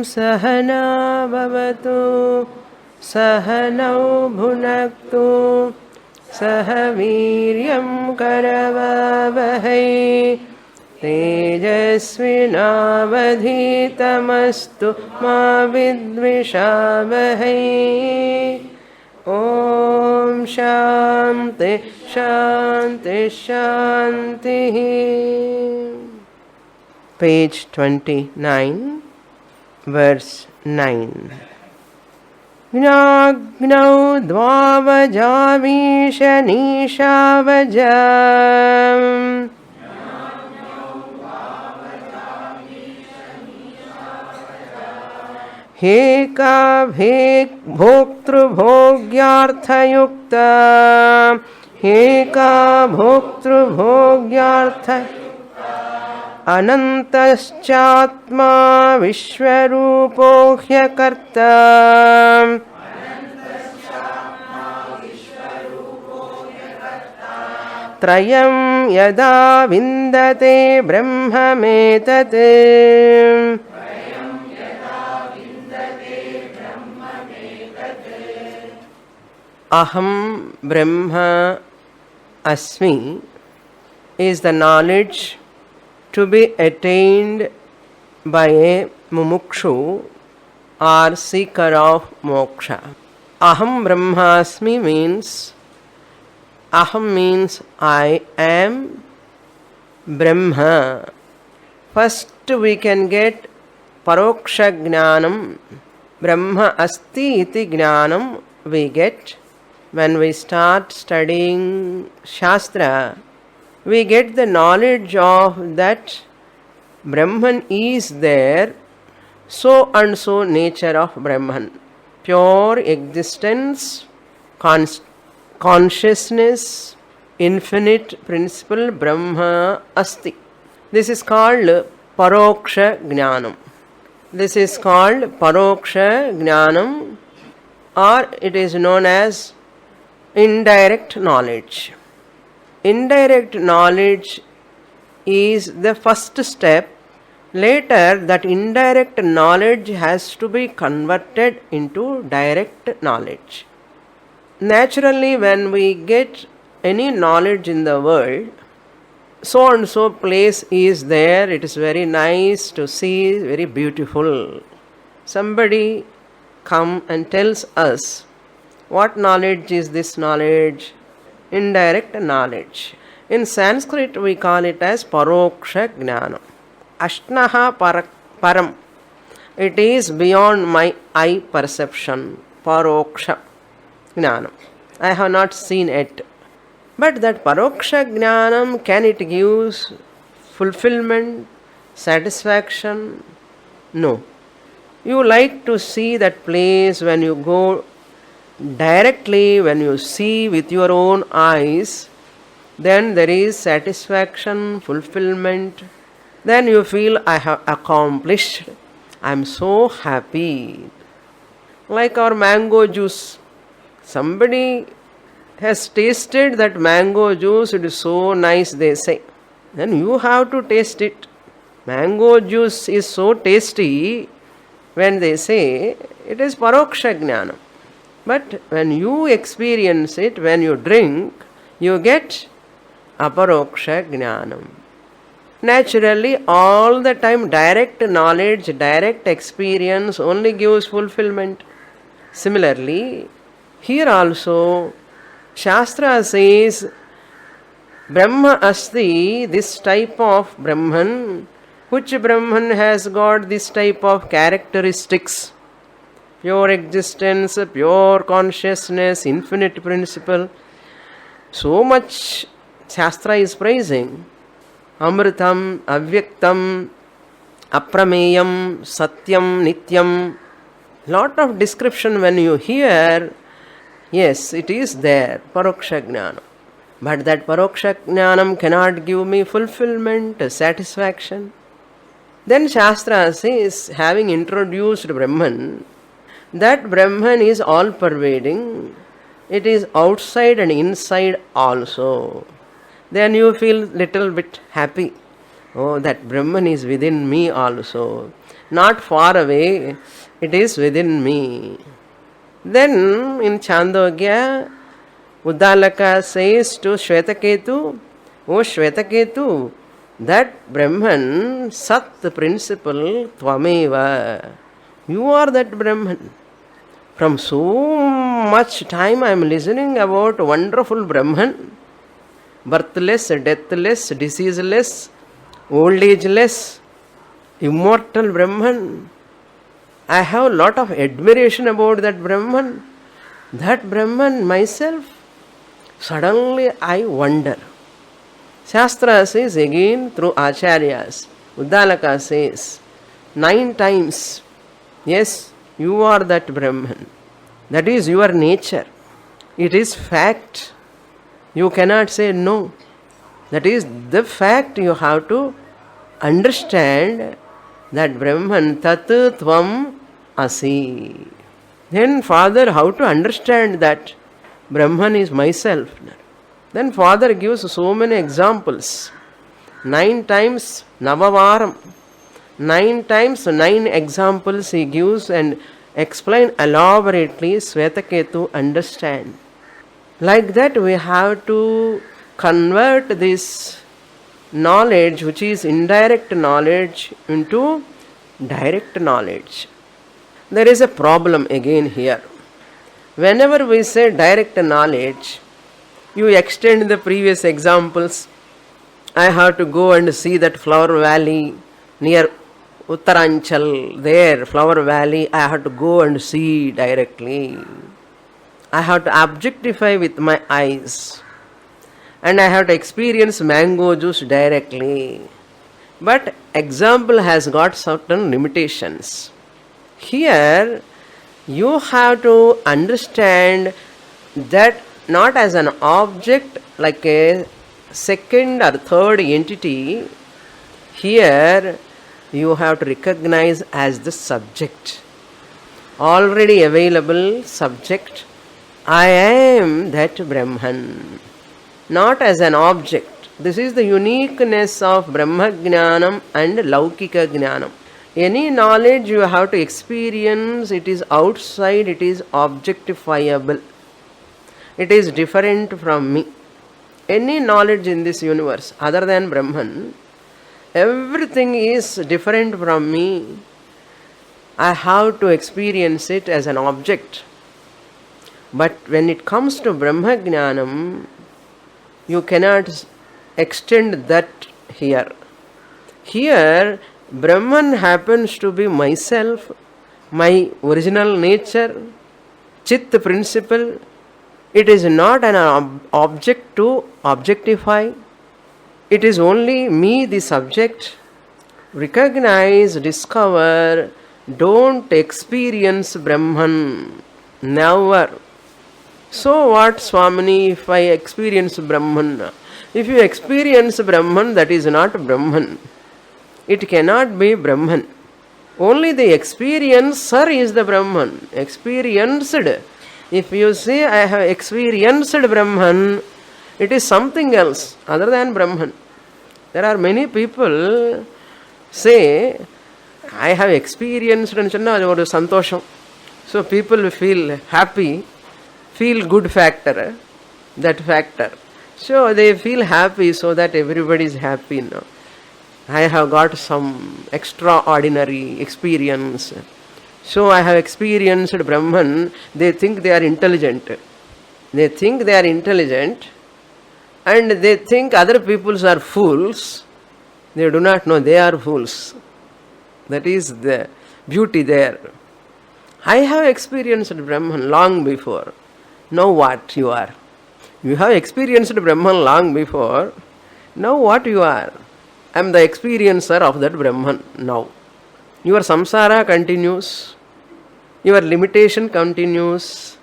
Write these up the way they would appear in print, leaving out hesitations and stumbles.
सहना भवतु सहनौ भुनक्तु सह वीर्यं करवावहै तेजस्विनावधीतमस्तु मा विद्विषावहै ॐ शान्ति शान्ति शान्तिः. Page 29, verse 9. Jnagnau dvavajavishanishavajam heka bhek bhoktrubhogyarthayukta heka bhoktrubhogyartha अनन्तश्चात्मा विश्वरूपो ह्यकर्ता त्रयं यदा विन्दते ब्रह्ममेतत् अहं ब्रह्म अस्मि is the knowledge to be attained by a mumukshu or seeker of moksha. Aham Brahmasmi means I am Brahma. First we can get paroksha jnanam. Brahma asti iti jnanam we get when we start studying Shastra. We get the knowledge of that Brahman is there, so and so nature of Brahman. Pure existence, consciousness, infinite principle Brahma asti. This is called paroksha jnanam. This is called paroksha jnanam, or it is known as indirect knowledge. Indirect knowledge is the first step. Later, that indirect knowledge has to be converted into direct knowledge. Naturally, when we get any knowledge in the world, so and so place is there, it is very nice to see, very beautiful. Somebody come and tells us, what knowledge is this knowledge? Indirect knowledge. In Sanskrit we call it as paroksha jnana. Ashnaha param. It is beyond my eye perception. Paroksha jnana. I have not seen it. But that paroksha jnanam, can it give fulfillment, satisfaction? No. You like to see that place when you go directly, when you see with your own eyes, then there is satisfaction, fulfillment. Then you feel, I have accomplished. I am so happy. Like our mango juice. Somebody has tasted that mango juice, it is so nice, they say. Then you have to taste it. Mango juice is so tasty, when they say, it is paroksha jnana. But when you experience it, when you drink, you get aparoksha jnanam. Naturally, all the time direct knowledge, direct experience only gives fulfillment. Similarly, here also, Shastra says, Brahma asti, this type of Brahman. Which Brahman has got this type of characteristics? Pure existence, pure consciousness, infinite principle. So much Shastra is praising. Amritam, Avyaktam, Aprameyam, Satyam, Nityam. Lot of description when you hear, yes, it is there, Paroksha Jnana. But that Paroksha Jnanam cannot give me fulfillment, satisfaction. Then Shastra says, having introduced Brahman, that Brahman is all pervading. It is outside and inside also. Then you feel little bit happy. Oh, that Brahman is within me also. Not far away, it is within me. Then in Chandogya, Uddalaka says to Svetaketu, O Svetaketu, that Brahman, Sat principle, Tvameva. You are that Brahman. From so much time I am listening about wonderful Brahman, birthless, deathless, diseaseless, old ageless, immortal Brahman. I have a lot of admiration about that Brahman. That Brahman myself, suddenly I wonder. Shastra says again through Acharyas, Uddalaka says 9 times, yes, you are that Brahman. That is your nature. It is fact. You cannot say no. That is the fact. You have to understand that Brahman tat tvam asi. Then Father, how to understand that Brahman is myself? Then Father gives so many examples. 9 times Navavaram. 9 times 9 examples he gives and explain elaborately. Svetaketu understand. Like that we have to convert this knowledge which is indirect knowledge into direct knowledge. There is a problem again here. Whenever we say direct knowledge, you extend the previous examples. I have to go and see that flower valley near Uttaranchal, there, flower valley, I have to go and see directly. I have to objectify with my eyes. And I have to experience mango juice directly. But example has got certain limitations. Here, you have to understand that not as an object like a second or third entity. Here, you have to recognize as the subject. Already available subject. I am that Brahman. Not as an object. This is the uniqueness of Brahma Jnanam and Laukika Jnanam. Any knowledge you have to experience, it is outside, it is objectifiable. It is different from me. Any knowledge in this universe other than Brahman, everything is different from me. I have to experience it as an object. But when it comes to Brahma Jnanam, you cannot extend that here. Here, Brahman happens to be myself, my original nature, Chit principle. It is not an object to objectify. It is only me, the subject. Recognize, discover, don't experience Brahman. Never. So what, Swamini, if I experience Brahman? If you experience Brahman, that is not Brahman. It cannot be Brahman. Only the experiencer is the Brahman. Experienced. If you say, I have experienced Brahman, it is something else other than Brahman. There are many people say, I have experienced and santosham. So people feel happy, feel good factor, that factor. So they feel happy so that everybody is happy now. I have got some extraordinary experience. So I have experienced Brahman. They think they are intelligent. They think they are intelligent and they think other people are fools. They do not know they are fools. That is the beauty there. I have experienced Brahman long before. Now what you are? You have experienced Brahman long before. Now what you are? I am the experiencer of that Brahman now. Your samsara continues. Your limitation continues.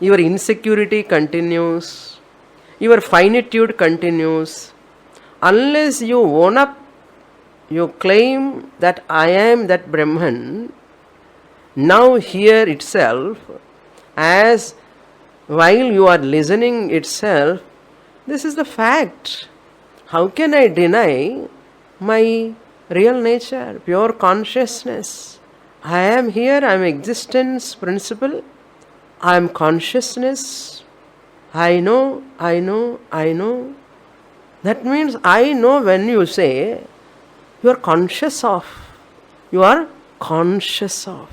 Your insecurity continues. Your finitude continues. Unless you own up, you claim that I am that Brahman, now here itself, as while you are listening itself, this is the fact. How can I deny my real nature, pure consciousness. I am here, I am existence principle, I am consciousness. I know. That means I know when you say you are conscious of. You are conscious of.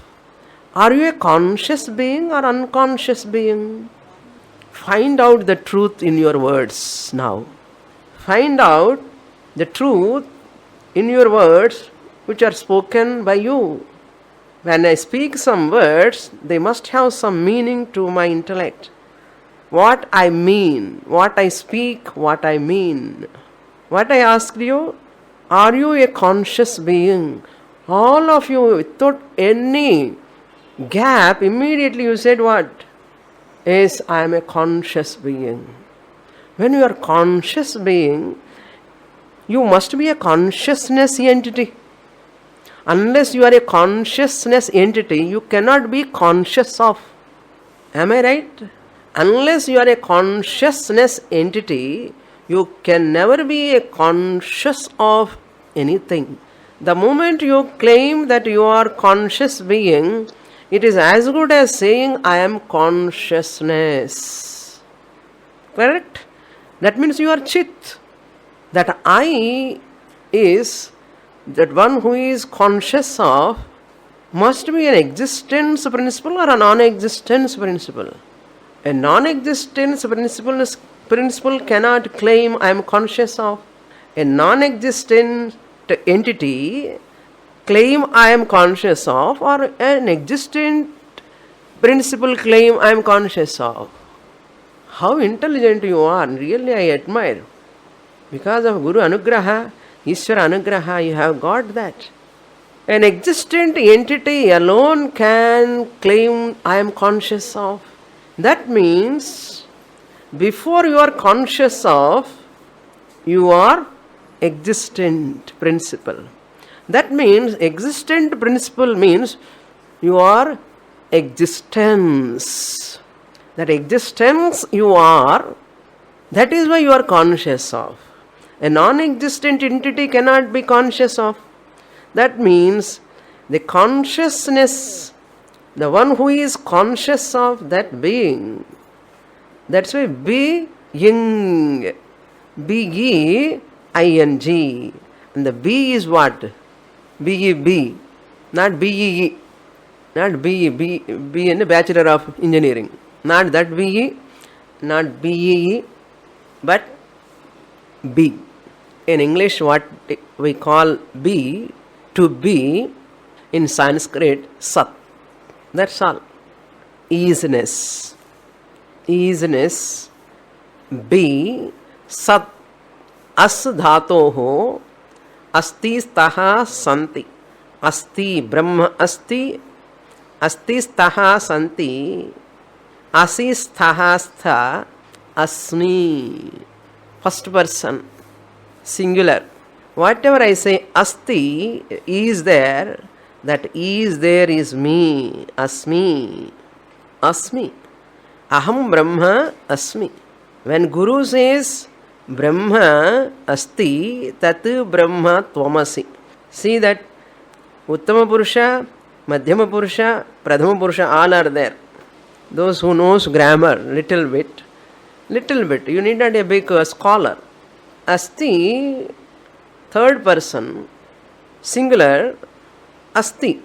Are you a conscious being or unconscious being? Find out the truth in your words now. Find out the truth in your words which are spoken by you. When I speak some words, they must have some meaning to my intellect. What I mean, what I speak, what I mean. What I asked you, are you a conscious being? All of you, without any gap, immediately you said what? Yes, I am a conscious being. When you are conscious being, you must be a consciousness entity. Unless you are a consciousness entity, you cannot be conscious of. Am I right? Unless you are a consciousness entity, you can never be a conscious of anything. The moment you claim that you are conscious being, it is as good as saying I am consciousness. Correct? That means you are Chit. That I is that one who is conscious of must be an existence principle or a non-existence principle. A non-existence principle cannot claim I am conscious of. A non-existent entity claim I am conscious of, or an existent principle claim I am conscious of. How intelligent you are, really I admire. Because of Guru Anugraha, Ishvara Anugraha, you have got that. An existent entity alone can claim I am conscious of. That means before you are conscious of, you are existent principle. That means existent principle means you are existence. That existence you are, that is why you are conscious of. A non-existent entity cannot be conscious of. That means the consciousness, the one who is conscious of that being, that's why being, B-E-I-N-G. And the B is what? B-E-B, not B-E-E. Not B-E, B in the Bachelor of Engineering. Not that B-E, not B-E-E, but B. In English, what we call B, to be, in Sanskrit, Sat. That's all. Easiness. Easiness. B, Sat. As dhatoho, asti staha santi. Asti, Brahma asti. Asti staha santi. Asi staha stha. Asmi. First person. Singular. Whatever I say, asti, is there, that is there is me, asmi. Asmi. Aham Brahma asmi. When Guru says Brahma asti, tat Brahma tvamasi. See that Uttama Purusha, Madhyama Purusha, Pradhama Purusha, all are there. Those who knows grammar, little bit, you need not a big scholar. Asti, third person, singular, asti.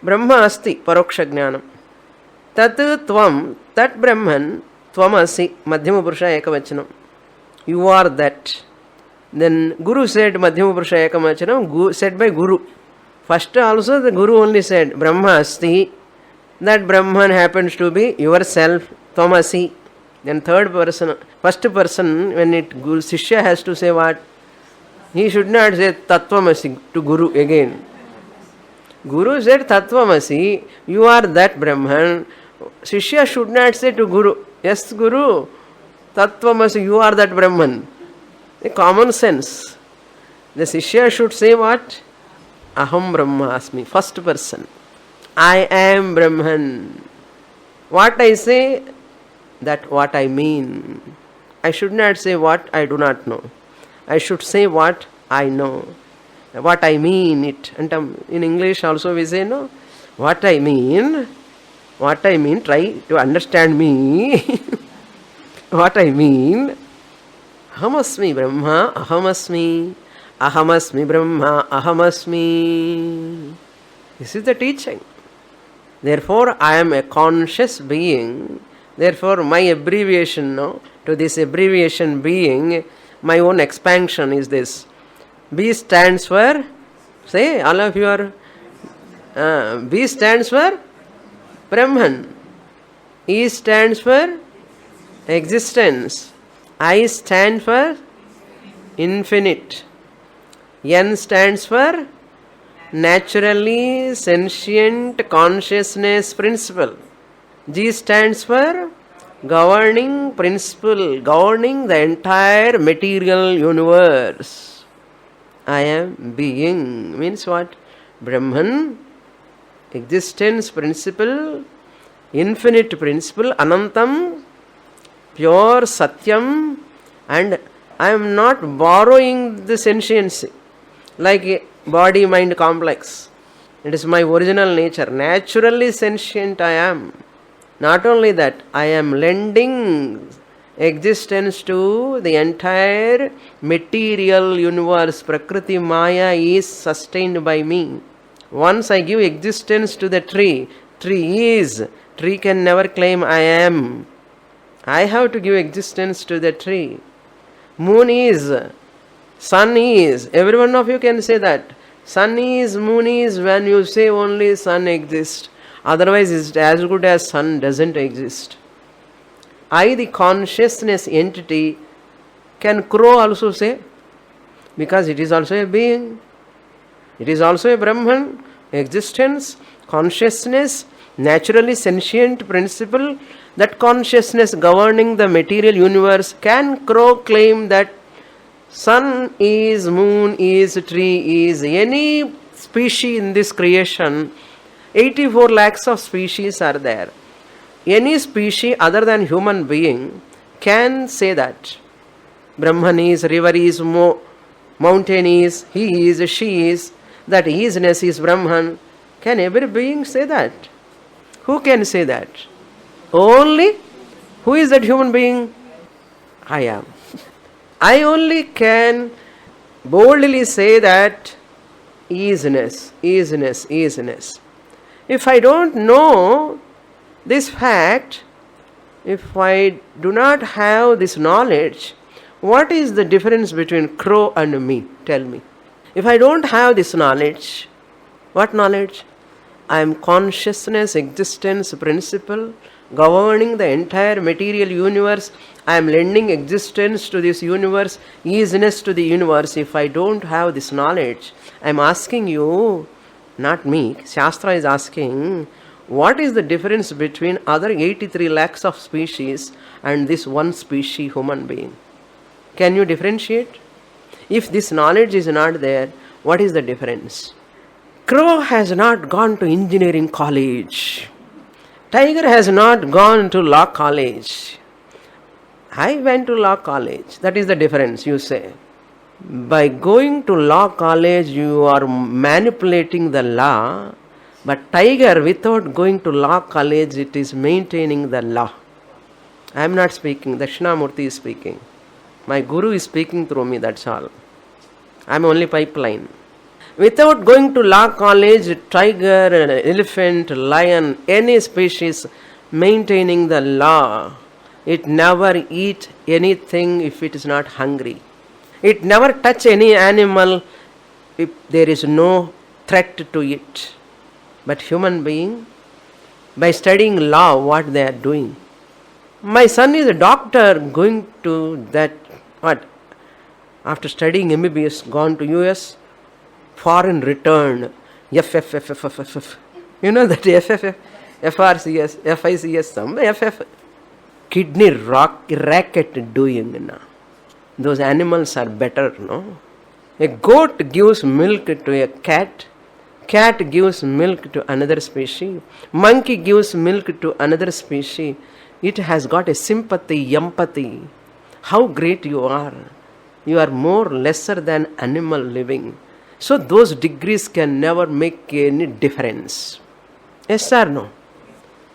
Brahma asti, paroksha jnanam. Tat tvam, tat Brahman, tvamasi, Madhyama Purusha ekavachanam. You are that. Then Guru said Madhyama Purusha ekavachanam, said by Guru. First also the Guru only said Brahma asti. That Brahman happens to be yourself, tvamasi. Then third person, first person, when Guru Sishya has to say what? He should not say Tattvamasi to Guru again. Guru said Tattvamasi, you are that Brahman. Sishya should not say to Guru, yes Guru, Tattvamasi, you are that Brahman. A common sense. The Sishya should say what? Aham Brahmasmi, first person. I am Brahman. What I say, that what I mean. I should not say what I do not know. I should say what I know. What I mean it. And in English also we say, no, what I mean, try to understand me. What I mean, ahamasmi Brahma, ahamasmi, ahamasmi Brahma, ahamasmi. This is the teaching. Therefore, I am a conscious being. Therefore, my abbreviation, no, to this abbreviation being, my own expansion is this. B stands for, say, all of you are, B stands for Brahman. E stands for existence. I stand for infinite. N stands for naturally sentient consciousness principle. G stands for governing principle, governing the entire material universe. I am being means what? Brahman, existence principle, infinite principle, Anantam, pure Satyam, and I am not borrowing the sentiency like a body-mind complex. It is my original nature. Naturally sentient I am. Not only that, I am lending existence to the entire material universe. Prakriti Maya is sustained by me. Once I give existence to the tree, tree can never claim I am. I have to give existence to the tree. Moon is, sun is, every one of you can say that. Sun is, moon is, when you say only sun exists. Otherwise it's as good as sun doesn't exist. I, the consciousness entity, can crow also say, because it is also a being. It is also a Brahman, existence, consciousness, naturally sentient principle. That consciousness governing the material universe, can crow claim that sun is, moon is, tree is, any species in this creation, 84 lakhs of species are there. Any species other than human being can say that. Brahman is, river is, mountain is, he is, she is, that isness is Brahman. Can every being say that? Who can say that? Only who is that human being? I am. I only can boldly say that isness. If I don't know this fact, if I do not have this knowledge, what is the difference between crow and me? Tell me. If I don't have this knowledge, what knowledge? I am consciousness, existence, principle, governing the entire material universe. I am lending existence to this universe, isness to the universe. If I don't have this knowledge, I am asking you, not me, Shastra is asking, what is the difference between other 83 lakhs of species and this one species human being? Can you differentiate? If this knowledge is not there, what is the difference? Crow has not gone to engineering college. Tiger has not gone to law college. I went to law college. That is the difference, you say. By going to law college, you are manipulating the law. But tiger, without going to law college, it is maintaining the law. I am not speaking. Dakshinamurti is speaking. My guru is speaking through me, that's all. I am only pipeline. Without going to law college, tiger, elephant, lion, any species maintaining the law, it never eat anything if it is not hungry. It never touch any animal if there is no threat to it. But human being, by studying law, what they are doing? My son is a doctor going to that, what? After studying MBBS, gone to US, foreign returned, FFF. You know that FFF, FRCS, FICS, some FF. Kidney racket doing. Those animals are better, no? A goat gives milk to a cat. Cat gives milk to another species. Monkey gives milk to another species. It has got a sympathy, empathy. How great you are. You are more lesser than animal living. So those degrees can never make any difference. Yes or no?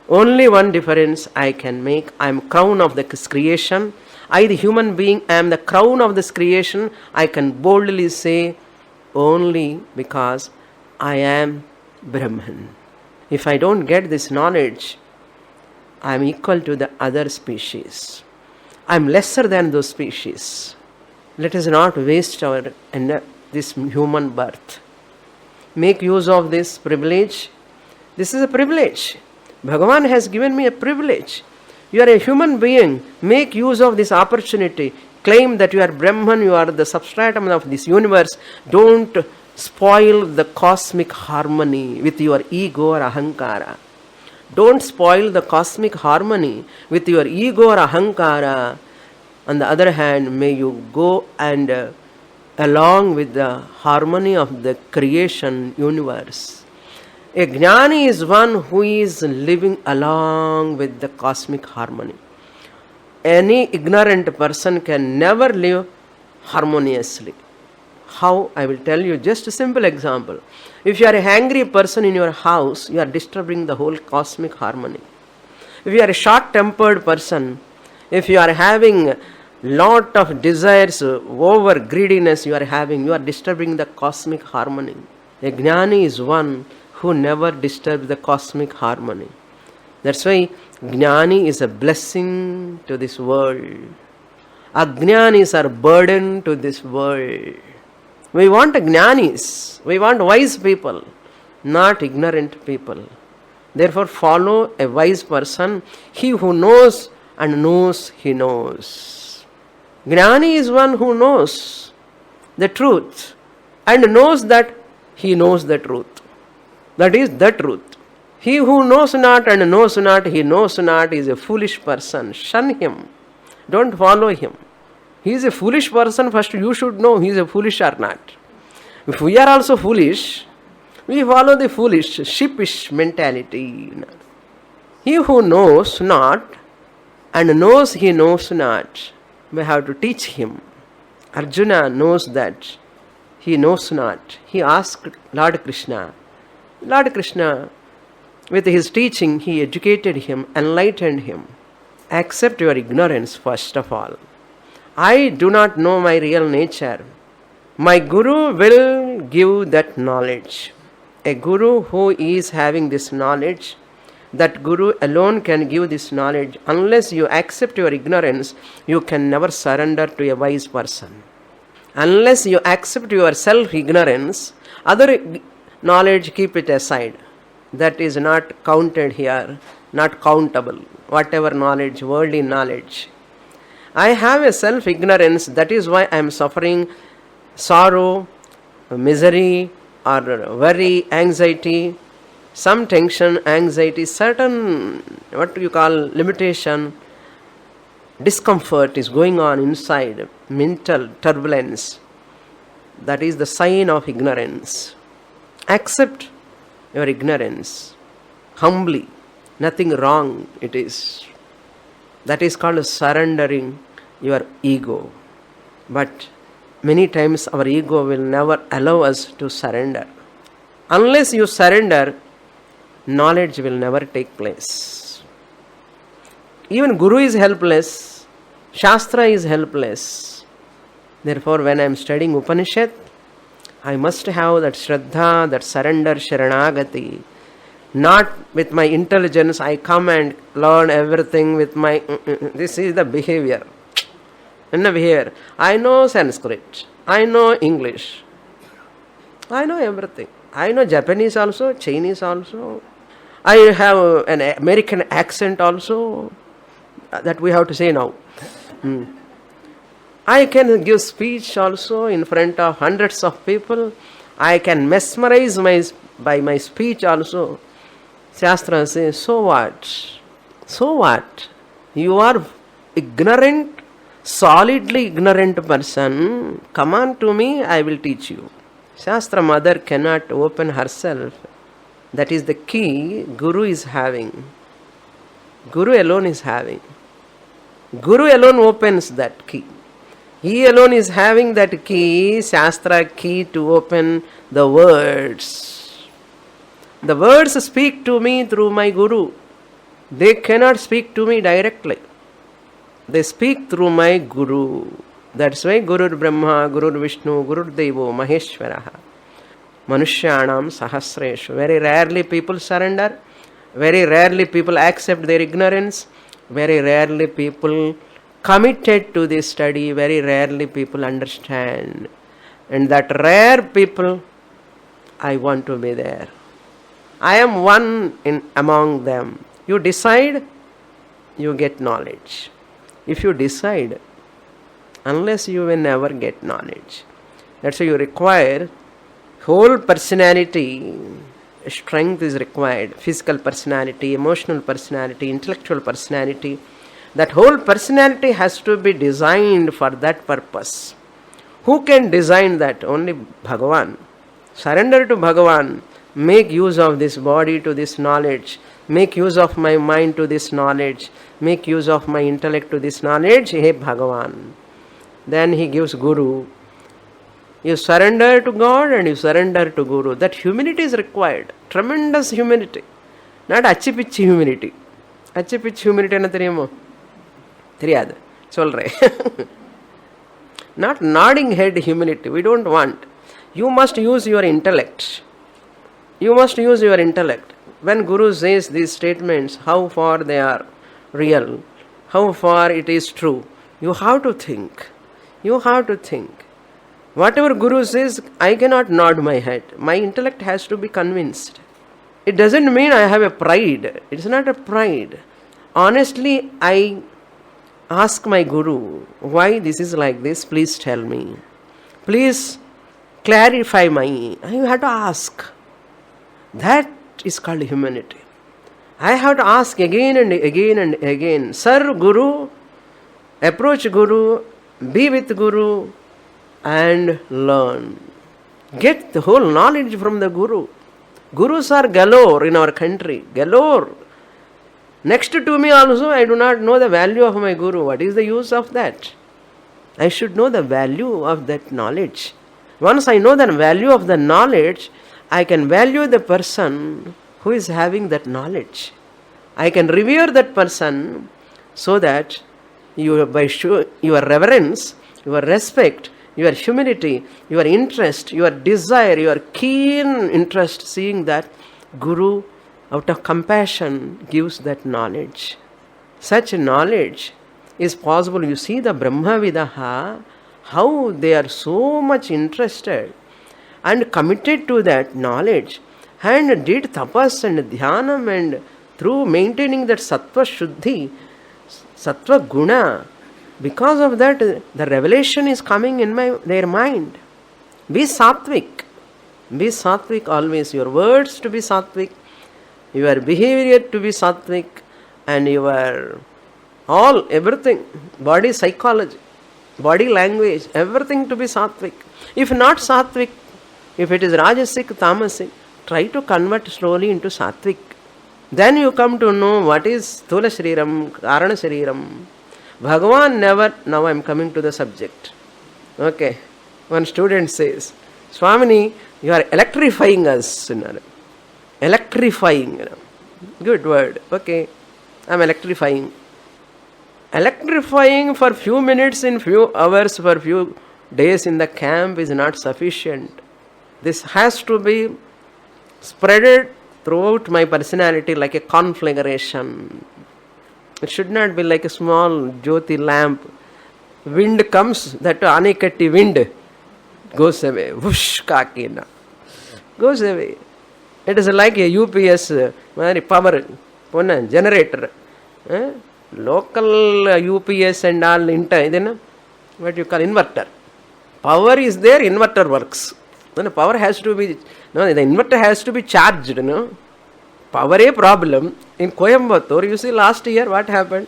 Only one difference I can make. I am crown of this creation. I, the human being, am the crown of this creation. I can boldly say only because I am Brahman. If I don't get this knowledge, I am equal to the other species. I am lesser than those species. Let us not waste this human birth. Make use of this privilege. This is a privilege. Bhagavan has given me a privilege. You are a human being. Make use of this opportunity. Claim that you are Brahman, you are the substratum of this universe. Don't spoil the cosmic harmony with your ego or ahankara. Don't spoil the cosmic harmony with your ego or ahankara. On the other hand, may you go and along with the harmony of the creation universe. A jnani is one who is living along with the cosmic harmony. Any ignorant person can never live harmoniously. How? I will tell you just a simple example. If you are a angry person in your house, you are disturbing the whole cosmic harmony. If you are a short-tempered person, if you are having lot of desires, over greediness you are disturbing the cosmic harmony. A jnani is one who never disturbs the cosmic harmony. That's why jnani is a blessing to this world. Ajnanis are burden to this world. We want jnanis, we want wise people, not ignorant people. Therefore follow a wise person, he who knows and knows he knows. Jnani is one who knows the truth and knows that he knows the truth. That is the truth. He who knows not and knows not, he knows not, is a foolish person. Shun him. Don't follow him. He is a foolish person. First you should know he is a foolish or not. If we are also foolish, we follow the foolish, sheepish mentality. He who knows not and knows he knows not, we have to teach him. Arjuna knows that he knows not. He asked Lord Krishna. Lord Krishna, with his teaching, he educated him, enlightened him. Accept your ignorance first of all. I do not know my real nature. My guru will give that knowledge. A guru who is having this knowledge, that guru alone can give this knowledge. Unless you accept your ignorance, you can never surrender to a wise person. Unless you accept your self-ignorance, other knowledge, keep it aside. That is not counted here, not countable. Whatever knowledge, worldly knowledge. I have a self-ignorance, that is why I am suffering sorrow, misery, or worry, anxiety, some tension, anxiety, certain, what you call, limitation, discomfort is going on inside, mental turbulence. That is the sign of ignorance. Accept your ignorance humbly. Nothing wrong it is. That is called surrendering your ego. But many times our ego will never allow us to surrender. Unless you surrender, knowledge will never take place. Even Guru is helpless, Shastra is helpless. Therefore, when I am studying Upanishad, I must have that Shraddha, that surrender, Sharanagati. Not with my intelligence, I come and learn everything with my... This is the behavior. In the behavior, I know Sanskrit, I know English, I know everything. I know Japanese also, Chinese also. I have an American accent also, that we have to say now. I can give speech also in front of hundreds of people. I can mesmerize by my speech also. Shastra says, so what? So what? You are ignorant, solidly ignorant person. Come on to me, I will teach you. Shastra mother cannot open herself. That is the key Guru is having. Guru alone is having. Guru alone opens that key. He alone is having that key, Shastra key, to open the words. The words speak to me through my Guru. They cannot speak to me directly. They speak through my Guru. That's why Gurur Brahma, Gurur Vishnu, Gurur Devo, Maheshwaraha. Manushyanam Sahasreshu. Very rarely people surrender. Very rarely people accept their ignorance. Very rarely people committed to this study. Very rarely people understand. And that rare people, I want to be there. I am one among them. You decide, you get knowledge. If you decide, unless you will never get knowledge. That's why you require whole personality. Strength is required. Physical personality, emotional personality, intellectual personality. That whole personality has to be designed for that purpose. Who can design that? Only Bhagavan. Surrender to Bhagavan. Make use of this body to this knowledge. Make use of my mind to this knowledge. Make use of my intellect to this knowledge. Hey Bhagavan. Then he gives Guru. You surrender to God and you surrender to Guru. That humility is required. Tremendous humility. Not achipichi humility. Achipichi humility enna theriyumo? Theriyadu. Solre. Not nodding head humility. We don't want. You must use your intellect. You must use your intellect. When Guru says these statements, how far they are real, how far it is true, you have to think. You have to think. Whatever Guru says, I cannot nod my head. My intellect has to be convinced. It doesn't mean I have a pride. It's not a pride. Honestly, I ask my Guru, why this is like this? Please tell me. Please clarify my... You have to ask. That is called humanity. I have to ask again and again and again. Sir, Guru, approach Guru, be with Guru, and learn. Get the whole knowledge from the Guru. Gurus are galore in our country. Galore. Next to me also, I do not know the value of my Guru. What is the use of that? I should know the value of that knowledge. Once I know the value of the knowledge, I can value the person who is having that knowledge. I can revere that person so that your reverence, your respect, your humility, your interest, your desire, your keen interest, seeing that Guru out of compassion gives that knowledge. Such knowledge is possible. You see the Brahmavidaha, how they are so much interested and committed to that knowledge and did tapas and dhyanam, and through maintaining that sattva shuddhi, sattva guna, because of that the revelation is coming in their mind. Be sattvic. Be sattvic always. Your words to be sattvic, your behavior to be sattvic, and your everything, body psychology, body language, everything to be sattvic. If not sattvic, if it is rajasic, tamasic, try to convert slowly into sattvic. Then you come to know what is Sthula Shariram, Karana Shariram. Bhagavan never, now I am coming to the subject. Okay. One student says, Swamini, you are electrifying us. Electrifying. Good word. Okay. I am electrifying. Electrifying for few minutes, in few hours, for few days in the camp is not sufficient. This has to be spreaded throughout my personality like a conflagration. It should not be like a small jyoti lamp. Wind comes, that anikatti wind goes away. Whoosh kakina. Goes away. It is like a UPS power generator. Local UPS and all, what you call inverter. Power is there, inverter works. Then the power has to be, the inverter has to be charged. Power a problem. In Coimbatore, you see last year what happened?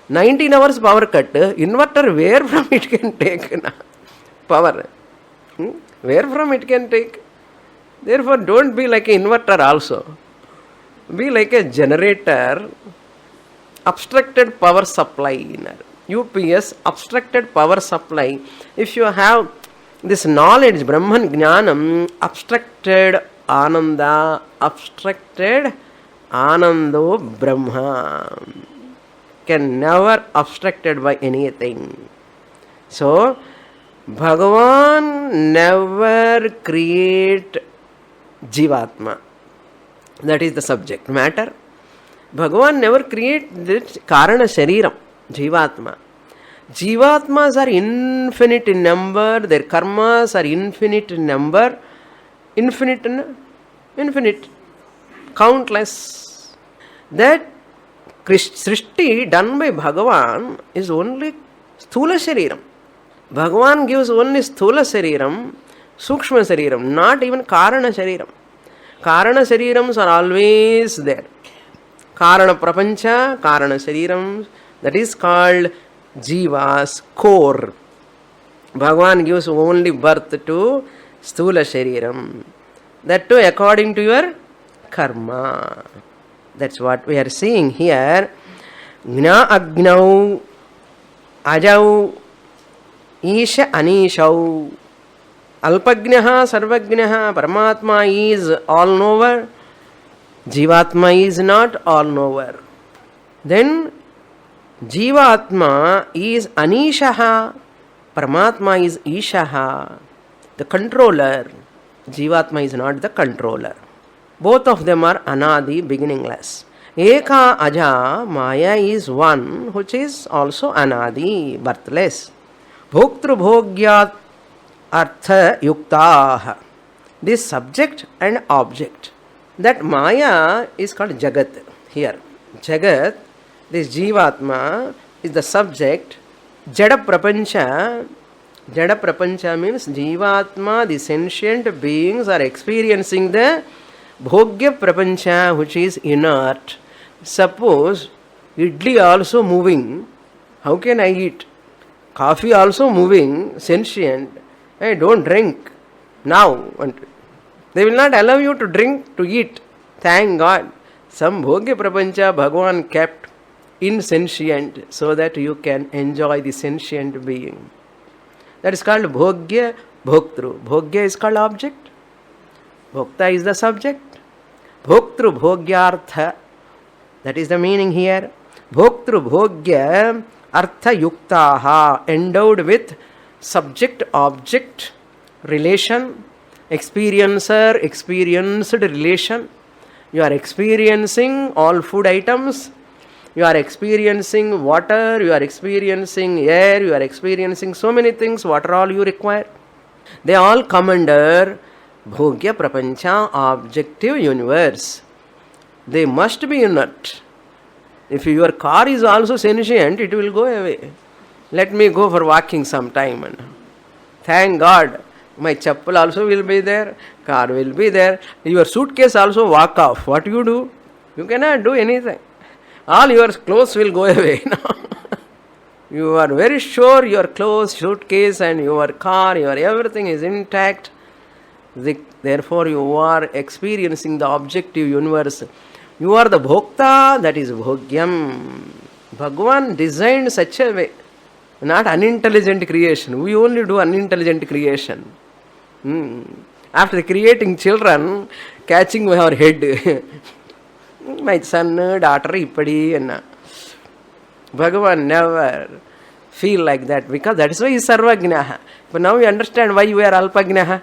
19 hours power cut. Inverter, where from it can take power? Where from it can take? Therefore, don't be like an inverter also. Be like a generator, obstructed power supply. UPS, obstructed power supply. If you have this knowledge, Brahman Jnanam, obstructed Ananda, obstructed Anando Brahma, can never obstructed by anything. So, Bhagavan never create Jivatma. That is the subject matter. Bhagavan never create this Karana Shariram, Jivatma. Jivatmas are infinite in number, their karmas are infinite in number, infinite, countless. That Srishti done by Bhagavan is only Sthula Shariram. Bhagavan gives only Sthula Shariram, Sukshma Shariram, not even Karana Shariram. Karana Sharirams are always there. Karana Prapancha, Karana Sharirams, that is called Jiva's core. Bhagavan gives only birth to Sthula Shariram. That too according to your karma. That's what we are seeing here. Gna Agnau Ajau Isha Anishau Alpagnaha Sarvagnaha Paramatma is all knower. Jivatma is not all knower. Then Jivatma is Anishaha, Paramatma is Ishaha, the controller. Jivatma is not the controller. Both of them are Anadi, beginningless. Eka Aja, Maya is one, which is also Anadi, birthless. Bhoktru Bhogyat Artha Yuktah. This subject and object. That Maya is called Jagat here. Jagat, this Jivatma is the subject. Jada Prapancha. Jada Prapancha means Jivatma, the sentient beings are experiencing the Bhogya Prapancha, which is inert. Suppose idli also moving, how can I eat? Coffee also moving, sentient. Hey, don't drink now. They will not allow you to drink, to eat. Thank God. Some Bhogya Prapancha Bhagavan kept insentient so that you can enjoy the sentient being. That is called Bhogya Bhoktru. Bhogya is called object. Bhokta is the subject. Bhoktru Bhogyartha. That is the meaning here. Bhoktru Bhogya Artha Yuktaha. Endowed with subject-object relation. Experiencer, experienced relation. You are experiencing all food items. You are experiencing water. You are experiencing air. You are experiencing so many things. What are all you require? They all come under Bhogya Prapancha, objective universe. They must be inert. If your car is also sentient, it will go away. Let me go for walking sometime. Thank God. My chappal also will be there. Car will be there. Your suitcase also walk off. What you do? You cannot do anything. All your clothes will go away. You are very sure your clothes, suitcase and your car, your everything is intact. Therefore you are experiencing the objective universe. You are the Bhokta, that is Bhogyam. Bhagavan designed such a way. Not unintelligent creation. We only do unintelligent creation. After creating children, catching our head. My son, daughter, ippadi, and Bhagavan never feel like that, because that is why he is Sarvagnaha. But now we understand why we are Alpagnaha.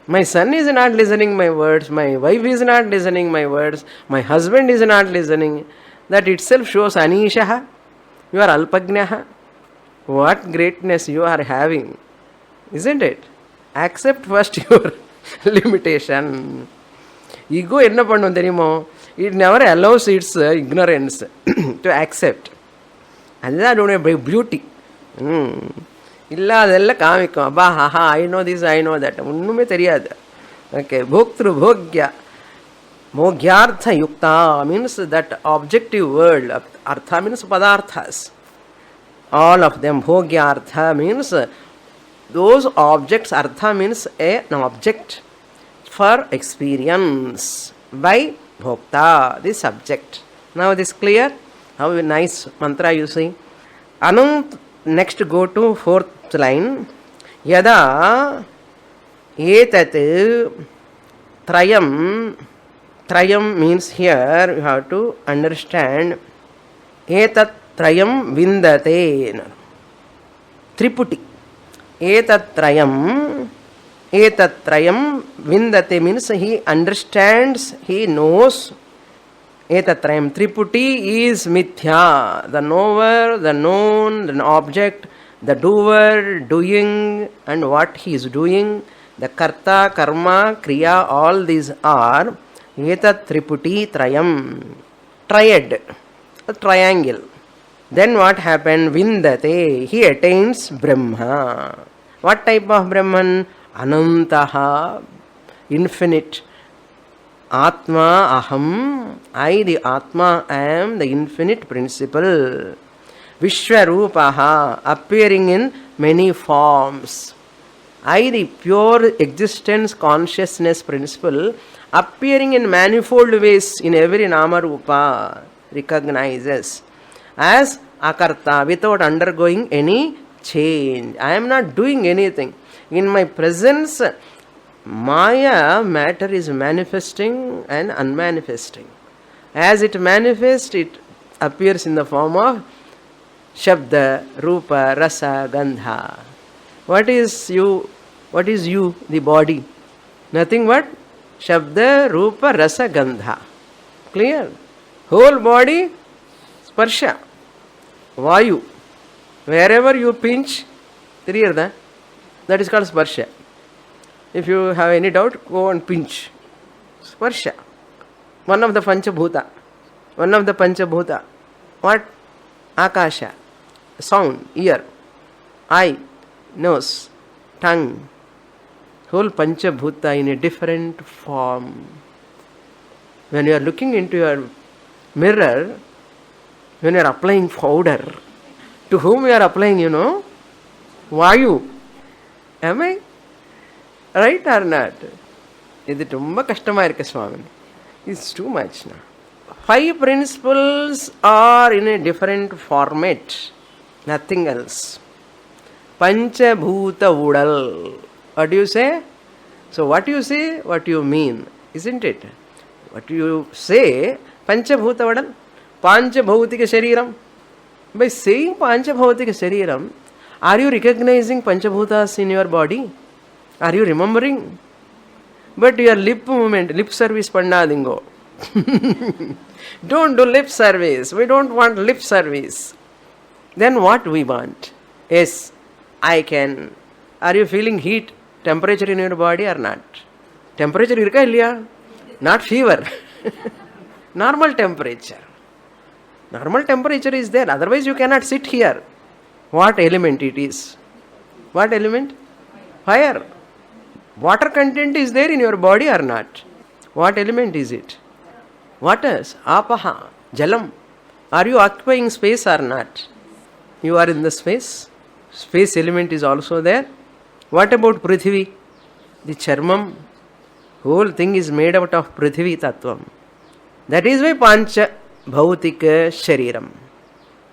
My son is not listening my words, my wife is not listening my words, my husband is not listening. That itself shows Anishaha. You are Alpagnaha. What greatness you are having, isn't it? Accept first your limitation. Ego enna pannum theriyumo? It never allows its ignorance to accept. That's beauty. Illadella kaamikum. Abba, haha, I know this, I know that. Unnume theriyadu. Okay, bhoktru bhogya. Bhogyartha yukta means that objective word. Artha means padarthas. All of them. Bhogyartha means those objects. Artha means an object for experience by Bhokta, the subject. Now this clear? How nice mantra you see. Anant, next go to fourth line. Yada etat trayam. Trayam means here you have to understand. Etat trayam vindate. Triputi. Etat trayam vindate means he understands, he knows. Etatrayam. Triputi is mithya. The knower, the known, the object, the doer, doing, and what he is doing. The karta, karma, kriya, all these are etat triputi trayam. Triad. A triangle. Then what happened? Vindate. He attains Brahma. What type of Brahman? Anantaha. Infinite. Atma aham. I, the Atma, am the infinite principle. Vishwarupaha. Appearing in many forms. I, the pure existence consciousness principle, appearing in manifold ways in every nama rupa, recognizes as akarta without undergoing any change. I am not doing anything. In my presence, Maya matter is manifesting and unmanifesting. As it manifests, it appears in the form of Shabda, Rupa, Rasa, Gandha. What is you? What is you? The body. Nothing but Shabda, Rupa, Rasa, Gandha. Clear? Whole body, Sparsha. Vayu. Wherever you pinch, that is called Sparsha. If you have any doubt, go and pinch. Sparsha. One of the Panchabhuta. What? Akasha. Sound, ear, eye, nose, tongue. Whole Panchabhuta in a different form. When you are looking into your mirror, when you are applying powder, to whom you are applying, Vayu. Am I? Right or not? This is Swami. It's too much now. 5 principles are in a different format. Nothing else. Panchabhuta Udal. What do you say? So what you say, what you mean, isn't it? What you say, Panchabhuta Udal, Panchabhautika Shariram. By saying Panchabhautika Shariram, are you recognizing Panchabhutas in your body? Are you remembering? But your lip movement, lip service Pandadingo. Don't do lip service. We don't want lip service. Then what we want? Yes, I can. Are you feeling heat, temperature in your body or not? Temperature irka illiya? Not fever. Normal temperature. Normal temperature is there. Otherwise you cannot sit here. What element it is? What element? Fire. Water content is there in your body or not? What element is it? Waters. Apaha. Jalam. Are you occupying space or not? You are in the space. Space element is also there. What about Prithvi? The charmam. Whole thing is made out of Prithvi Tattvam. That is why Pancha Bhautika Shariram.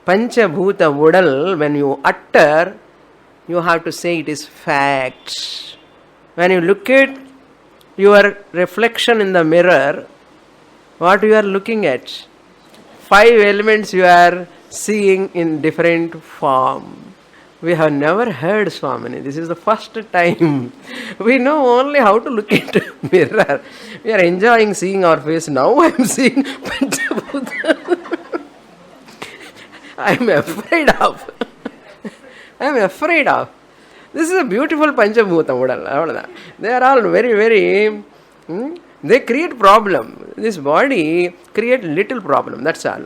Pancha Bhuta Udal, when you utter, you have to say it is fact. When you look at your reflection in the mirror, what you are looking at? 5 elements you are seeing in different form. We have never heard Swamini. This is the first time. We know only how to look into mirror. We are enjoying seeing our face. Now I am seeing Panchabhuta. I am afraid of. This is a beautiful Panchabhuta. They are all very, very... they create problem. This body create little problem. That's all.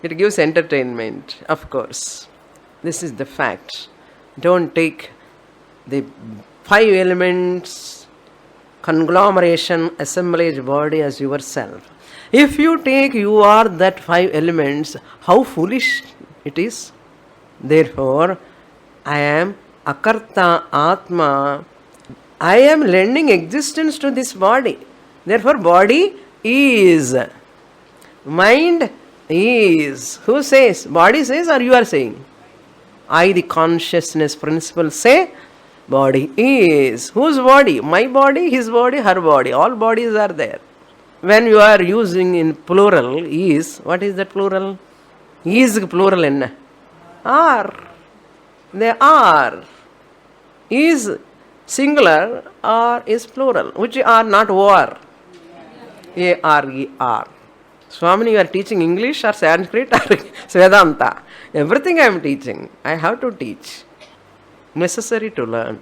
It gives entertainment, of course. This is the fact. Don't take the 5 elements, conglomeration, assemblage body as yourself. If you take you are that 5 elements, how foolish it is. Therefore, I am Akarta Atma. I am lending existence to this body. Therefore, body is. Mind is. Who says? Body says or you are saying? I, the consciousness principle, say body is. Whose body? My body, his body, her body. All bodies are there. When you are using in plural, is, what is that plural? Is plural enna? Are. They are. Is singular or is plural? Which are not or? A-R-E-R. Swamini, you are teaching English or Sanskrit or Vedanta? Everything I am teaching. I have to teach. Necessary to learn.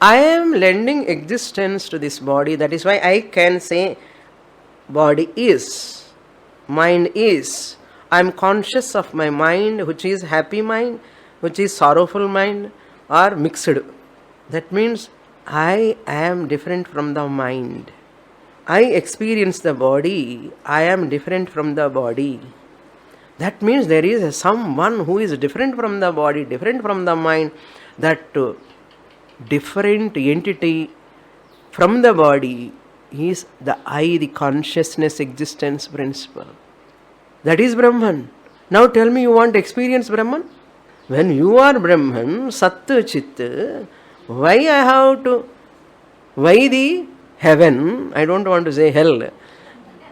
I am lending existence to this body. That is why I can say body is. Mind is. I am conscious of my mind, which is happy mind, which is sorrowful mind, or mixed. That means I am different from the mind. I experience the body. I am different from the body. That means there is someone who is different from the body, different from the mind. That different entity from the body is the I, the consciousness existence principle. That is Brahman. Now tell me, you want to experience Brahman? When you are Brahman, Sat Chit, why I have to, why the heaven, I don't want to say hell.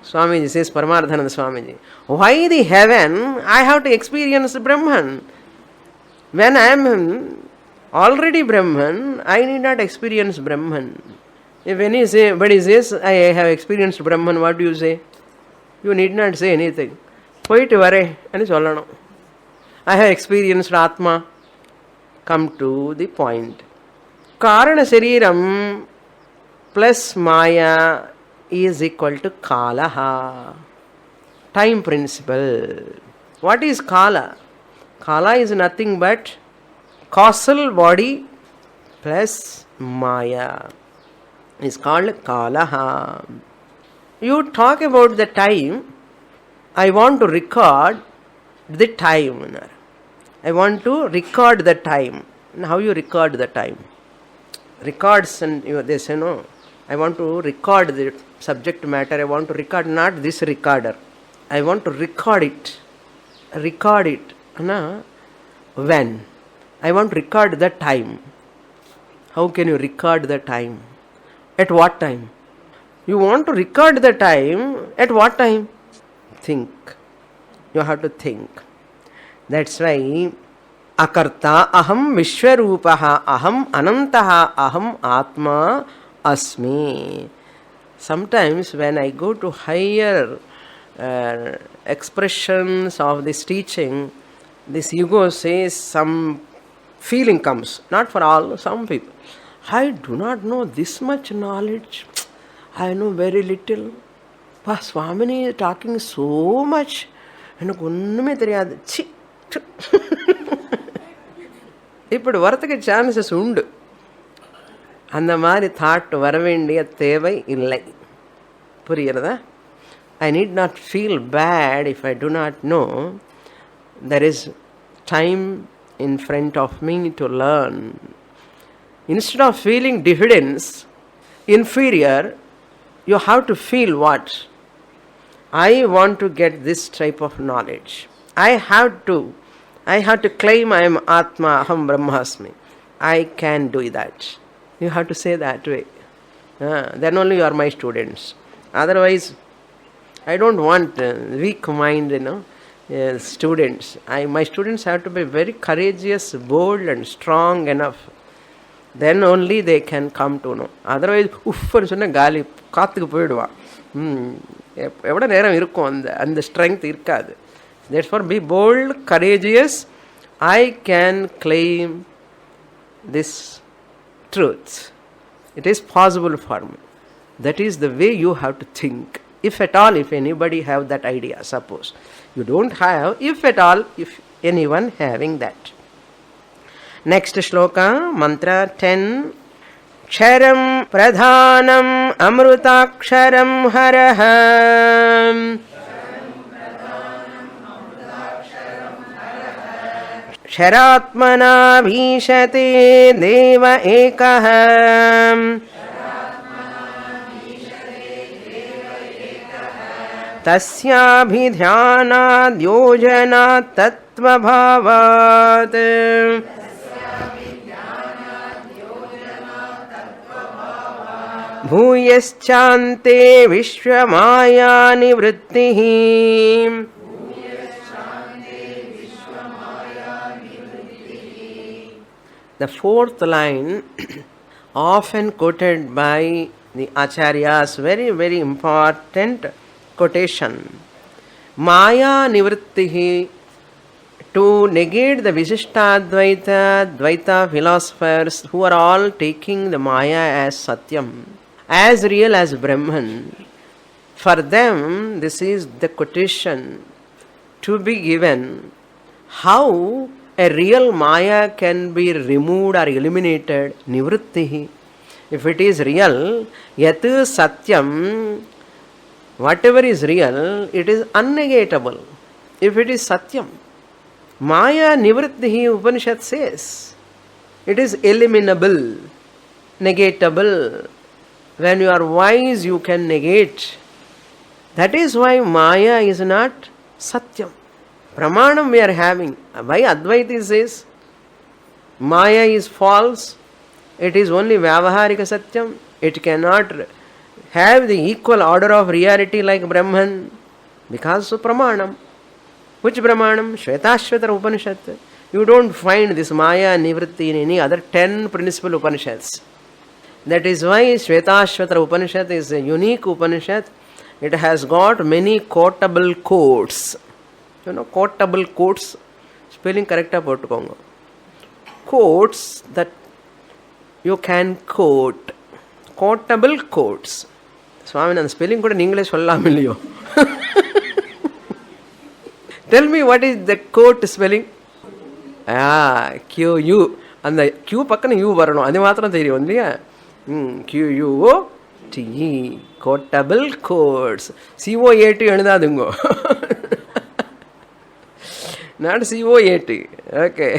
Swamiji says, Paramarthananda Swamiji, why the heaven I have to experience Brahman? When I am already Brahman, I need not experience Brahman. If anybody says, I have experienced Brahman, what do you say? You need not say anything. Poitu vare, ani sollano. I have experienced Atma. Come to the point. Karana Shariram plus Maya is equal to Kalaha. Time principle. What is Kala? Kala is nothing but causal body plus Maya. It's called Kalaha. You talk about the time. I want to record the time. I want to record the time. How you record the time? Records and this, I want to record the subject matter. I want to record not this recorder. I want to record it. Record it. When? I want to record the time. How can you record the time? At what time? You want to record the time. At what time? Think. You have to think. That's why Akarta aham vishwarupaha aham anantaha aham atma asmi. Sometimes when I go to higher expressions of this teaching, this ego says some feeling comes. Not for all, some people. I do not know this much knowledge. I know very little. But Swamini is talking so much. எனக்கு ஒன்றுமே தெரியாது. C இப்படி வரத்துக்கு chances உண்டு. அந்த மாதிரி thought வர வேண்டிய தேவை இல்லை. புரிகிறதா? I need not feel bad if I do not know. There is time in front of me to learn. Instead of feeling diffidence, inferior, you have to feel what? I want to get this type of knowledge. I have to claim I am Atma, Aham Brahmasmi. I can do that. You have to say that way. Then only you are my students. Otherwise, I don't want weak mind, students. My students have to be very courageous, bold and strong enough. Then only they can come to know. Otherwise, உஃப்னு சொன்னால் காலி காற்றுக்கு போயிடுவான். எவ்வளோ நேரம் இருக்கும் அந்த strength இருக்காது. Therefore, be bold, courageous. I can claim this truth. It is possible for me. That is the way you have to think. If at all, if anybody have that idea, suppose. You don't have, if at all, if anyone having that. Next shloka, mantra 10. Ksharam pradhanam amrutaksharam haraham. Ksharatmana bhishate deva ekaham. Tasyabhidhyanad yojana tattvabhavat bhuyaschante vishwamaya nivrittihi. The fourth line, often quoted by the Acharyas, very, very important quotation. Maya nivrittihi, to negate the Vishishtadvaita, Dvaita philosophers who are all taking the Maya as Satyam, as real as Brahman. For them, this is the quotation to be given. How a real Maya can be removed or eliminated? Nivrittihi. If it is real, yat satyam, whatever is real, it is unnegatable. If it is satyam, Maya nivrittihi, Upanishad says, it is eliminable, negatable. When you are wise, you can negate. That is why Maya is not satyam. Pramanam we are having. Why Advaita says Maya is false? It is only Vyavaharika Satyam. It cannot have the equal order of reality like Brahman. Because of Pramanam. Which Pramanam? Svetasvatara Upanishad. You don't find this Maya Nivritti in any other 10 principal Upanishads. That is why Svetasvatara Upanishad is a unique Upanishad. It has got many quotable quotes. You know, quotable quotes, spelling correct போட்டுக்கோங்க. Quotes that you can quote. Quotable quotes. Swamini, அந்த spelling கூட நீங்களே சொல்லலாம் இல்லையோ? Tell me what is the quote spelling? Q-U. அந்த Q பக்கம் U வரணும். அது மாத்திரம் தெரியும் இல்லையா? Q-U-O-T-E. Quotable quotes. C-O-A-T எழுதாதுங்கோ. Not C-O-A-T. Okay.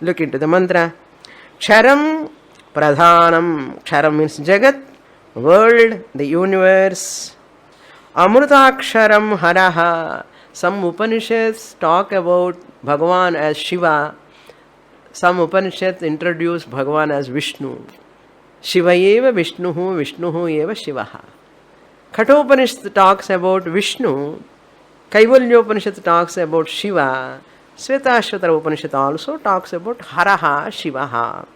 Look into the mantra. Ksharam pradhanam. Ksharam means Jagat, world, the universe. Amrutaksharam haraha. Some Upanishads talk about Bhagavan as Shiva. Some Upanishads introduce Bhagavan as Vishnu. Shiva eva Vishnuhu, Vishnuhu eva Shivaha. Kathopanishad talks about Vishnu. Kaivalya Upanishad talks about Shiva. Svetasvatara Upanishad also talks about Haraha, Shivaha.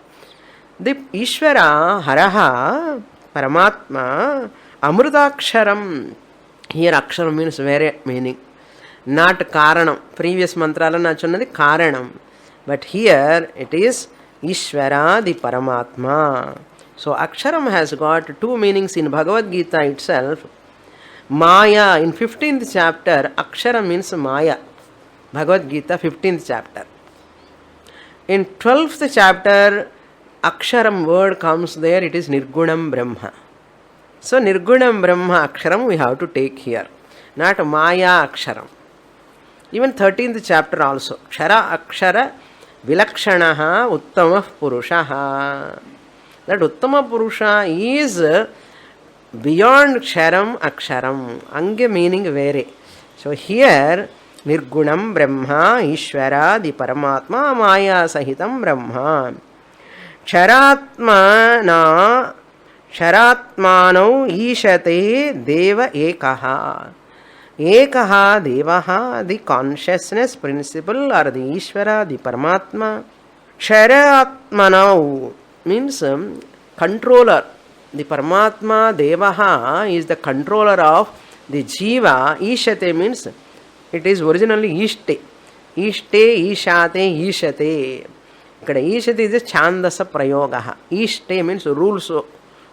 The Ishvara, Haraha, Paramatma, Amrutaksharam. Here Aksharam means very meaning. Not Karanam. Previous mantrala na chonnadi Karanam. But here it is Ishvara, the Paramatma. So Aksharam has got two meanings in Bhagavad Gita itself. Maya, in 15th chapter, Akshara means Maya. Bhagavad Gita, 15th chapter. In 12th chapter, Aksharam word comes there, it is Nirgunam Brahma. So Nirgunam Brahma Aksharam we have to take here. Not Maya Aksharam. Even 13th chapter also. Kshara Akshara Vilakshanaha Uttamah Purushaha. That Uttama Purusha is beyond Ksharam Aksharam. Ange meaning vere. So here Nirgunam Brahma Ishvara the Paramatma Maya Sahitam Brahma. Ksharatmano Ishate Deva Ekaha. Ekaha Devaha, the consciousness principle or the Ishvara, the Paramatma. Ksharatmano means controller. The Paramatma Devaha is the controller of the Jiva. Ishate means it is originally Ishte. Ishte, Ishate, Ishate. Ishate is a Chandasa Prayogaha. Ishte means rules,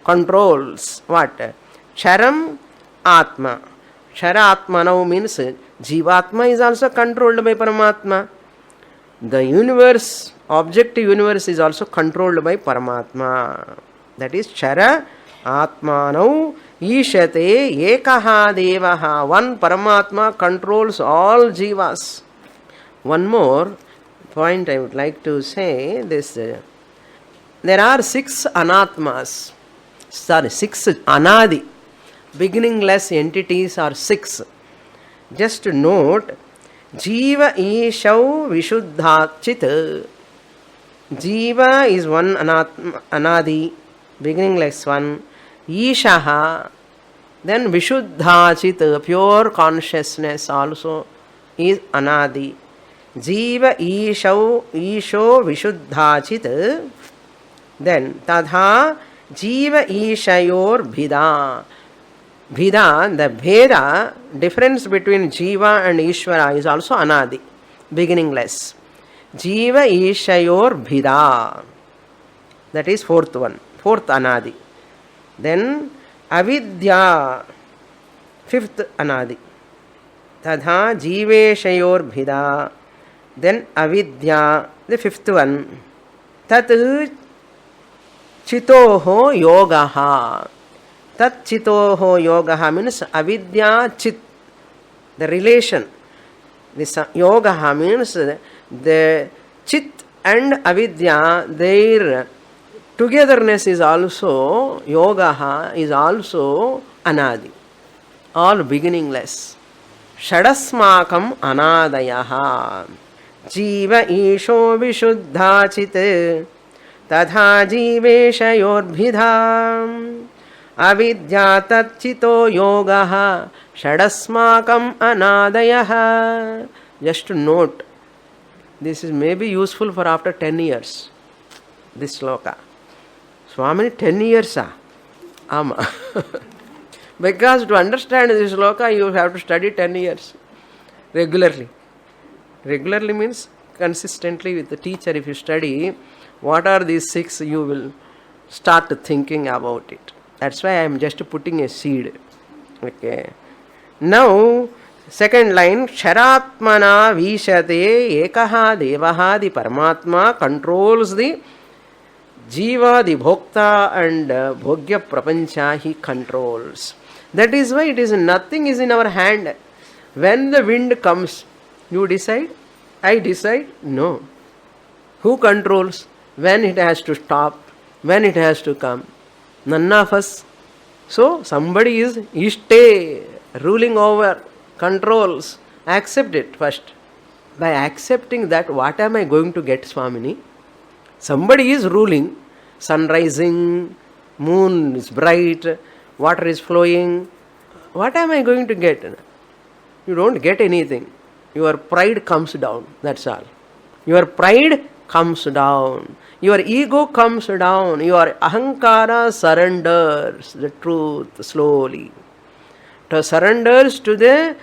controls. What? Charam Atma. Chara Atmanau means Jivatma is also controlled by Paramatma. The universe, objective universe is also controlled by Paramatma. That is Chara Atmanau Ishate Ekaha Devaha. One Paramatma controls all Jivas. One more point I would like to say this. There are 6 Anatmas. 6 Anadi. beginningless entities are 6. Just to note, Jiva Ishau Vishuddhachit. Jiva is one anadi, beginningless one. Ishaha, then Vishuddhachit, pure consciousness also is anadi. Jiva Isho Vishuddhachit. Then Tadha Jiva Ishayor Bhida. Bhida, the Bheda, difference between Jiva and Ishvara is also anadi, beginningless. Jiva Ishayor Bhida. That is fourth one, fourth anadi. Then Avidya, fifth anadi. Tadha Jiveshayor Bhida. Then Avidya, the fifth one. Tat Chitoho Yogaha. Tat Chitoho Yogaha means Avidya Chit. The relation. This Yogaha means the Chit and Avidya, their togetherness is also, Yogaha is also Anadi. All beginningless. Shadasmakam Anadayaha. Jiva Isho Vishuddhachit. Tadha Jiveshayorbhidha. Avidya Tatchito Yogaha. Shadasmakam Anadayaha. Just to note, this is maybe useful for after 10 years. This sloka. Swamini, 10 years. Ama. Because to understand this sloka, you have to study 10 years. Regularly. Regularly means consistently with the teacher. If you study, what are these 6, you will start thinking about it. That's why I am just putting a seed. Okay. Now, second line, Sharatmana Vishate Ekaha Devahadi Paramatma controls the Jiva, the Bhokta and Bhogya Prapancha, he controls. That is why it is nothing is in our hand. When the wind comes, you decide? I decide? No. Who controls? When it has to stop, when it has to come. None of us. So, somebody is Ishte, ruling over, controls. Accept it first. By accepting that, what am I going to get, Swamini? Somebody is ruling. Sun rising, moon is bright, water is flowing. What am I going to get? You don't get anything. Your pride comes down. That's all. Your pride comes down. Your ego comes down. Your ahankara surrenders the truth slowly. It surrenders to the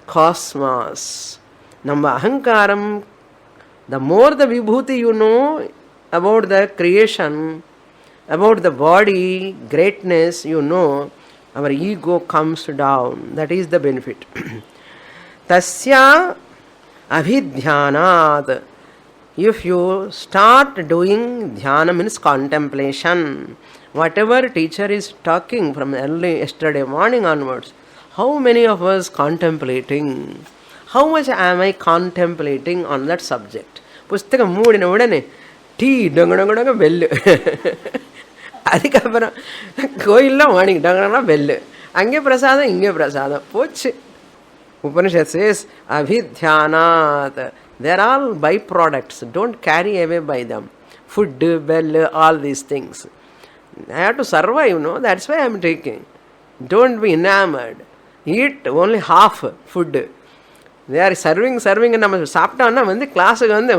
cosmos. Namma ahankaram, the more the vibhuti you know about the creation, about the body, greatness, you know, our ego comes down. That is the benefit. Tasya abhidhyanat. If you start doing dhyana means contemplation, whatever teacher is talking from early yesterday morning onwards, how many of us contemplating? How much am I contemplating on that subject? Pustakam moodina udane tea dangadanga bell. Adikaparam koilla morning dangana bell. Ange prasada inge prasada. Poch. Upanishad says abhidhyanat. They are all byproducts. Don't carry away by them. Food, bell, all these things. I have to survive, that's why I am taking. Don't be enamored. Eat only half food. They are serving and நம்ம சாப்பிட்டோம்னா வந்து கிளாஸுக்கு வந்து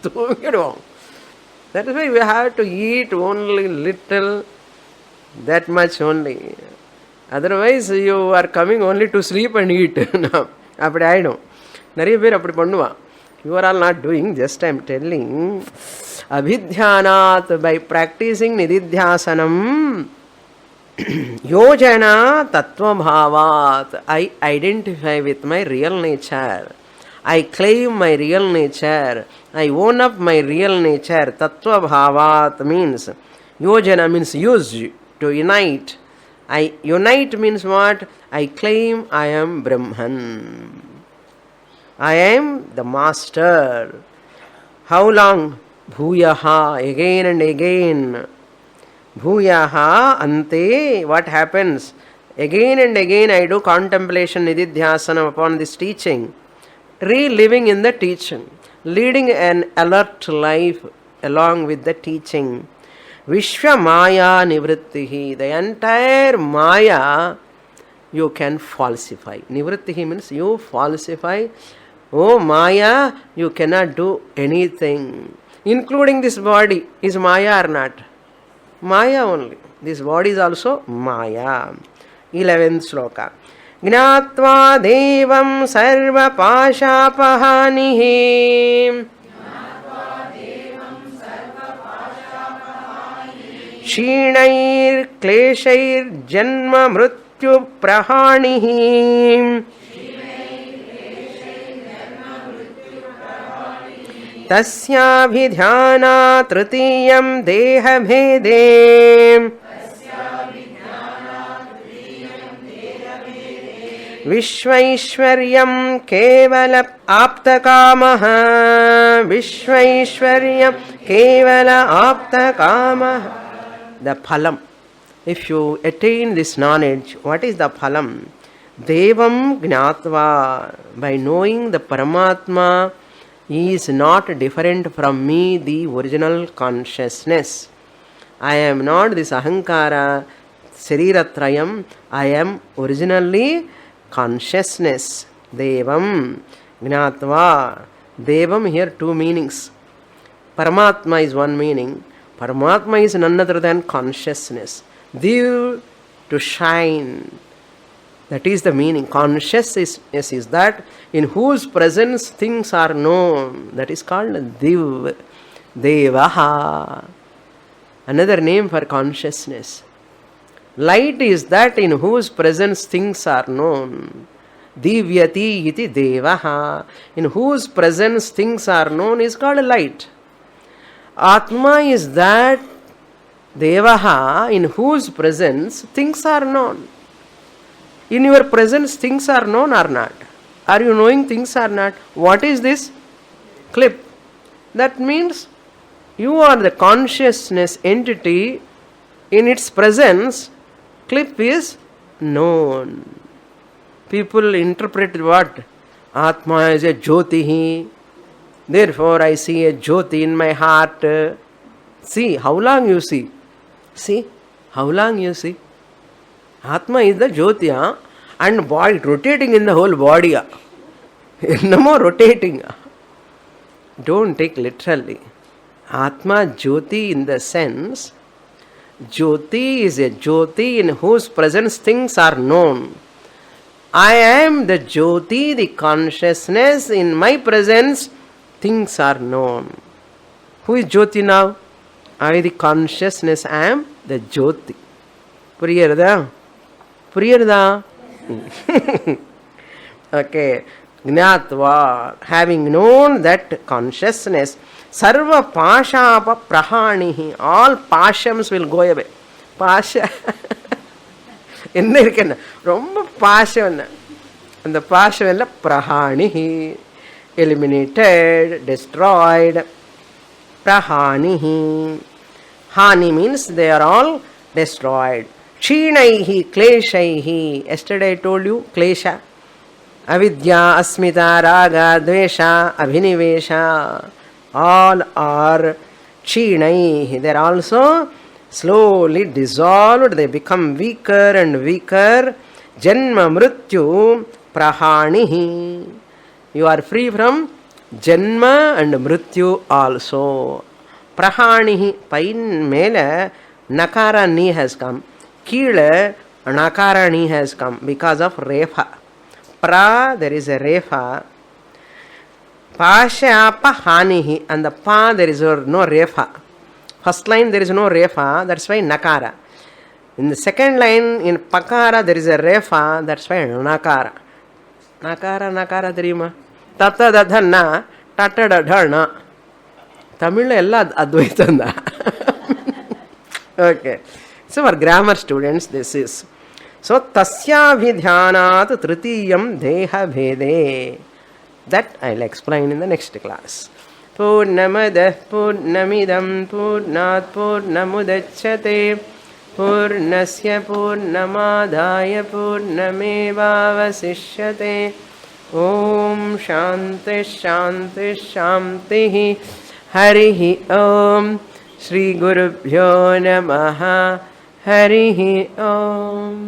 தூங்கிடுவோம். That is why we have to eat only little, that much only. Otherwise you are coming only to sleep and eat. அப்படி ஆயிடும். நிறைய பேர் அப்படி பண்ணுவான். You are all not doing, just I am telling. Abhidhyanat, by practicing nididhyasanam, yojana tattva bhavat, I identify with my real nature. I claim my real nature. I own up my real nature. Tattva bhavat means, yojana means use, to unite. I unite means what? I claim I am Brahman. I am the master. How long? Bhuyaha, again and again. Bhuyaha ante, what happens? Again and again I do contemplation, nididhyasana upon this teaching, reliving in the teaching, leading an alert life along with the teaching. Vishwa Maya Nivrittihi, the entire Maya you can falsify. Nivrittihi means you falsify. Oh Maya, you cannot do anything, including this body. Is Maya or not? Maya only. This body is also Maya. 11th sloka. Gnatva devam sarva pashapahanihi kshenair kleshair janma mrityu prahanihi tasyabhidhyana tritiyam deha bhede Vishvaishwaryam kevala aptakamaha. Vishvaishwaryam kevala aptakamaha. The phalam. If you attain this knowledge, what is the phalam? Devam gnatva. By knowing the Paramatma is not different from me, the original consciousness. I am not this ahankara, sariratrayam. I am originally consciousness. Devam gnatva. Devam here two meanings. Paramatma is one meaning. Paramatma is none other than consciousness. Div, to shine. That is the meaning. Consciousness is that in whose presence things are known. That is called Div. Devaha. Another name for consciousness. Light is that in whose presence things are known. Divyati iti devaha. In whose presence things are known is called light. Atma is that devaha in whose presence things are known. In your presence things are known or not? Are you knowing things or not? What is this clip? That means you are the consciousness entity. In its presence clip is known. People interpret what? Atma is a jyotihi. Therefore I see a jyoti in my heart. See, how long you see? See, how long you see? Atma is the jyoti, and body rotating in the whole body. No more rotating. Don't take literally. Atma jyoti in the sense, jyoti is a jyoti in whose presence things are known. I am the jyoti, the consciousness. In my presence things are known. Who is jyoti now? I, the consciousness, am the jyoti. Puriyarada? Puriyarada? Okay. Gnatva, having known that consciousness, sarva pashapa prahanihi, all pashams will go away. Pasha. என்ன இருக்குன்னா ரொம்ப பாஷம் அந்த பாஷம் எல்லாம் பிரஹாணிஹி, eliminated, destroyed. Prahanihi. Hani means they are all destroyed. Kshinaihi, kleshaihi. Yesterday I told you klesha. Avidya, asmita, raga, dvesha, abhinivesha. All are kshinaihi. They are also slowly dissolved. They become weaker and weaker. Janma mrityu prahanihi. You are free from Janma and Mrityu also. Prahanihi. Pain mele Nakara ni has come. Kile Nakara ni has come because of Refa. Pra, there is a Refa. Pashapa hanihi. And the Pa, there is no Refa. First line there is no Refa. That's why Nakara. In the second line in Pakara there is a Refa. That's why Nakara. Nakara தெரியுமா? தத்த தத்தன்னா டட்டட டர்னா. தமிழ்ல எல்லாம் அத்வைத்தம் தான். Okay. So for grammar students this is. So tasyabhidhyanat tritiyam deha bhede. That I will explain in the next class. पूर्णमदः पूर्णमिदं पूर्णात् पूर्णमुदच्यते पूर्णस्य पूर्णमादाय पूर्णमेवावशिष्यते ॐ शान्तिः शान्तिः शान्तिः हरिः ॐ श्रीगुरुभ्यो नमः हरिः ॐ